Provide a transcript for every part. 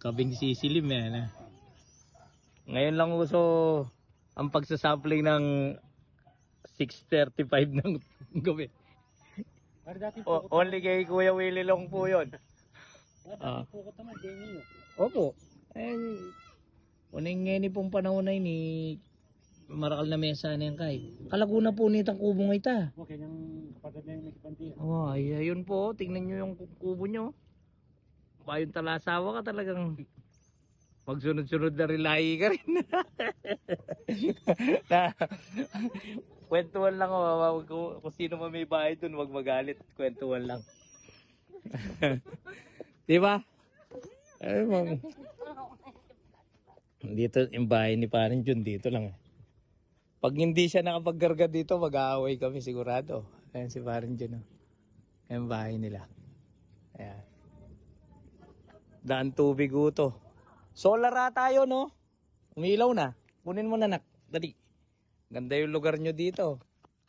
Kabing sisilim yan. Ngayon lang uso ang pagsasampling ng 6:35 ng gabi. Only kay Kuya Willie Long po yun. Opo. Uning ngayon pong panahon na ini marakal na mesa na yan kay. Kalaguna po nitang kubong ita. Okay, yung kapatid na yung nagpantiya. Oh, ayun po. Tingnan nyo yung kubo nyo. Bayong talasawa ka talagang magsunod-sunod na relay ka rin. Kwentuhan lang ako. Kung sino man may bahay dun, wag magalit. Kwentuhan lang. Diba? Ay, dito yung bahay ni Parin Jun, dito lang. Pag hindi siya nakapaggarga dito, mag-aaway kami sigurado. Ayan si Parin Jun. Ayan bahay nila. Ayan. Daan tubig uto. Solar tayo, no? Umilaw na. Kunin mo na, nak. Dali. Ganda yung lugar nyo dito.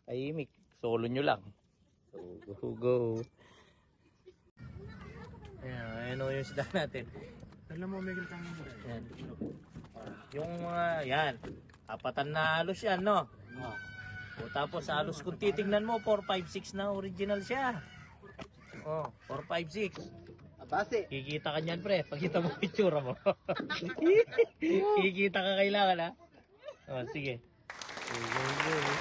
Tahimik. Solo nyo lang. So, go. Ayan o yung sida natin. Alam mo, may giltang mo. Ayan. Yung mga, yan. Apatan na halos yan, no? O, tapos halos kung titignan mo, 456 na original siya. O, 456. Base. Kikita ka niyan, pre. Pagkita mo picture mo. Kikita ka kailangan, ha? O, sige. Go, go, go.